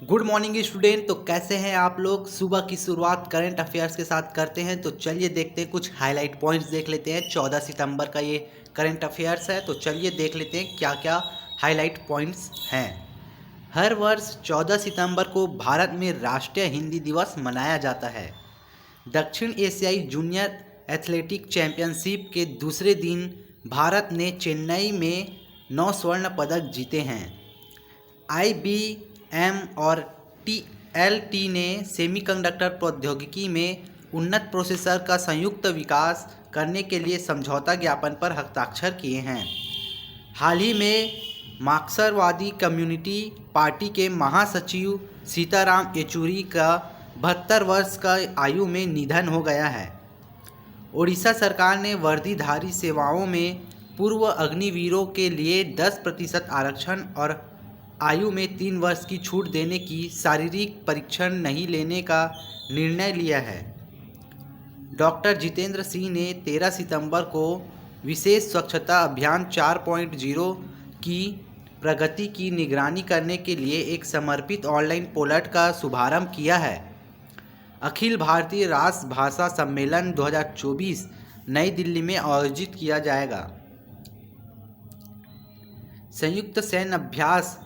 Good morning student. तो कैसे हैं आप लोग। सुबह की शुरुआत करंट अफेयर्स के साथ करते हैं। तो चलिए देखते हैं, कुछ हाईलाइट पॉइंट्स देख लेते हैं। 14 सितंबर का ये करंट अफेयर्स है, तो चलिए देख लेते हैं क्या क्या हाईलाइट पॉइंट्स हैं। हर वर्ष 14 सितंबर को भारत में राष्ट्रीय हिंदी दिवस मनाया जाता है। दक्षिण एशियाई जूनियर एथलेटिक चैंपियनशिप के दूसरे दिन भारत ने चेन्नई में 9 स्वर्ण पदक जीते हैं। IBM और TLT ने सेमीकंडक्टर प्रौद्योगिकी में उन्नत प्रोसेसर का संयुक्त विकास करने के लिए समझौता ज्ञापन पर हस्ताक्षर किए हैं। हाल ही में मार्क्सवादी कम्युनिटी पार्टी के महासचिव सीताराम येचुरी का 72 वर्ष का आयु में निधन हो गया है। ओडिशा सरकार ने वर्दीधारी सेवाओं में पूर्व अग्निवीरों के लिए 10% आरक्षण और आयु में 3 वर्ष की छूट देने की शारीरिक परीक्षण नहीं लेने का निर्णय लिया है। डॉक्टर जितेंद्र सिंह ने 13 सितंबर को विशेष स्वच्छता अभियान 4.0 की प्रगति की निगरानी करने के लिए एक समर्पित ऑनलाइन पोर्टल का शुभारंभ किया है। अखिल भारतीय राष्ट्रभाषा सम्मेलन 2024 नई दिल्ली में आयोजित किया जाएगा। संयुक्त सैन्य अभ्यास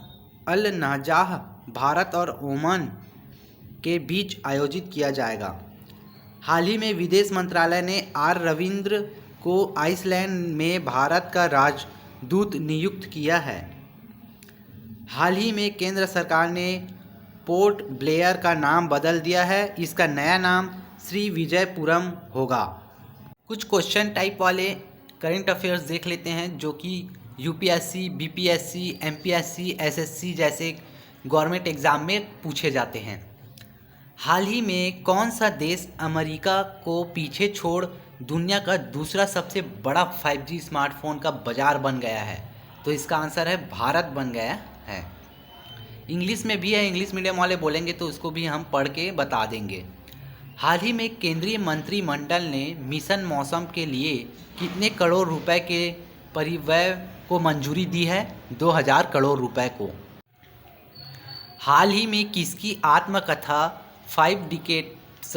अल नजाह भारत और ओमान के बीच आयोजित किया जाएगा। हाल ही में विदेश मंत्रालय ने आर रविंद्र को आइसलैंड में भारत का राजदूत नियुक्त किया है। हाल ही में केंद्र सरकार ने पोर्ट ब्लेयर का नाम बदल दिया है। इसका नया नाम श्री विजयपुरम होगा। कुछ क्वेश्चन टाइप वाले करंट अफेयर्स देख लेते हैं जो कि UPSC, BPSC, MPSC, SSC जैसे गवर्नमेंट एग्ज़ाम में पूछे जाते हैं। हाल ही में कौन सा देश अमेरिका को पीछे छोड़ दुनिया का दूसरा सबसे बड़ा 5G स्मार्टफोन का बाजार बन गया है? तो इसका आंसर है भारत बन गया है। इंग्लिश में भी है, इंग्लिश मीडियम वाले बोलेंगे तो उसको भी हम पढ़ के बता देंगे। हाल ही में केंद्रीय मंत्रिमंडल ने मिशन मौसम के लिए कितने करोड़ रुपए के परिव्यय को मंजूरी दी है? 2000 करोड़ रुपए को। हाल ही में किसकी आत्मकथा 5 डिकेड्स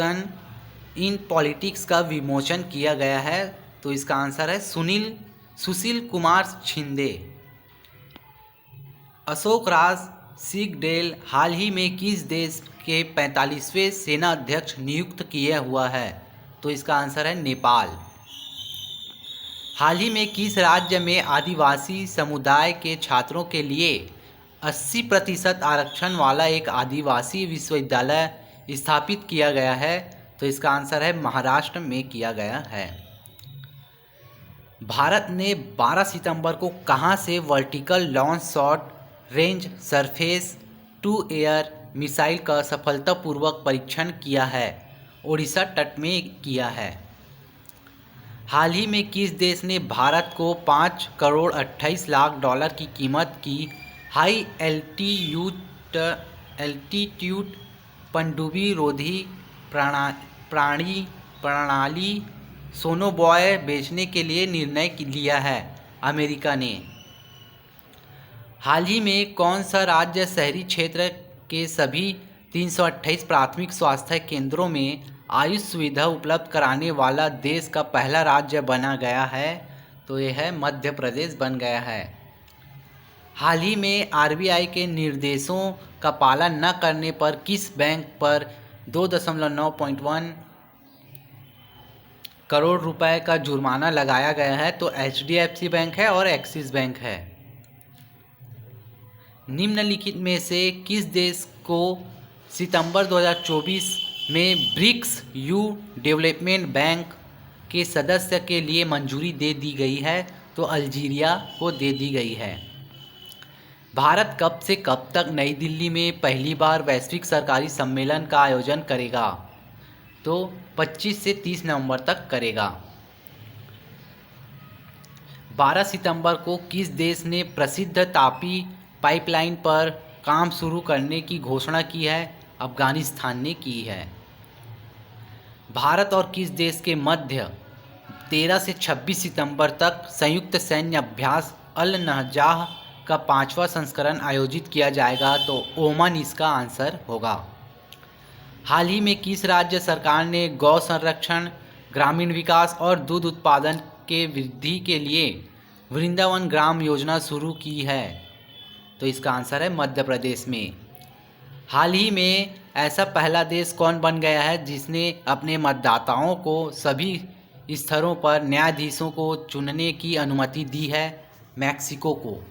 इन पॉलिटिक्स का विमोचन किया गया है? तो इसका आंसर है सुशील कुमार शिंदे। अशोक राज सिगडेल हाल ही में किस देश के 45वें सेना अध्यक्ष नियुक्त किया हुआ है? तो इसका आंसर है नेपाल। हाल ही में किस राज्य में आदिवासी समुदाय के छात्रों के लिए 80% आरक्षण वाला एक आदिवासी विश्वविद्यालय स्थापित किया गया है? तो इसका आंसर है महाराष्ट्र में किया गया है। भारत ने 12 सितंबर को कहां से vertical launch short range surface to air missile का सफलतापूर्वक परीक्षण किया है? ओडिशा तट में किया है। हाल ही में किस देश ने भारत को 5 करोड़ 28 लाख डॉलर की कीमत की हाई एल्टीट्यूड पनडुब्बी रोधी प्रणाली सोनोबॉय बेचने के लिए निर्णय लिया है? अमेरिका ने। हाल ही में कौन सा राज्य शहरी क्षेत्र के सभी 328 प्राथमिक स्वास्थ्य केंद्रों में आयुष सुविधा उपलब्ध कराने वाला देश का पहला राज्य बना गया है? तो यह है मध्य प्रदेश बन गया है। हाल ही में RBI के निर्देशों का पालन न करने पर किस बैंक पर 2.9.1 करोड़ रुपए का जुर्माना लगाया गया है? तो HDFC बैंक है और एक्सिस बैंक है। निम्नलिखित में से किस देश को सितंबर 2024 में ब्रिक्स यू डेवलपमेंट बैंक के सदस्य के लिए मंजूरी दे दी गई है? तो अल्जीरिया को दे दी गई है। भारत कब से कब तक नई दिल्ली में पहली बार वैश्विक सरकारी सम्मेलन का आयोजन करेगा? तो 25 से 30 नवंबर तक करेगा। 12 सितंबर को किस देश ने प्रसिद्ध तापी पाइपलाइन पर काम शुरू करने की घोषणा की है? अफगानिस्तान ने की है। भारत और किस देश के मध्य 13 से 26 सितंबर तक संयुक्त सैन्य अभ्यास अल नजाह का 5वां संस्करण आयोजित किया जाएगा? तो ओमान इसका आंसर होगा। हाल ही में किस राज्य सरकार ने गौ संरक्षण, ग्रामीण विकास और दूध उत्पादन के वृद्धि के लिए वृंदावन ग्राम योजना शुरू की है? तो इसका आंसर है मध्य प्रदेश में। हाल ही में ऐसा पहला देश कौन बन गया है जिसने अपने मतदाताओं को सभी स्तरों पर न्यायाधीशों को चुनने की अनुमति दी है? मैक्सिको को।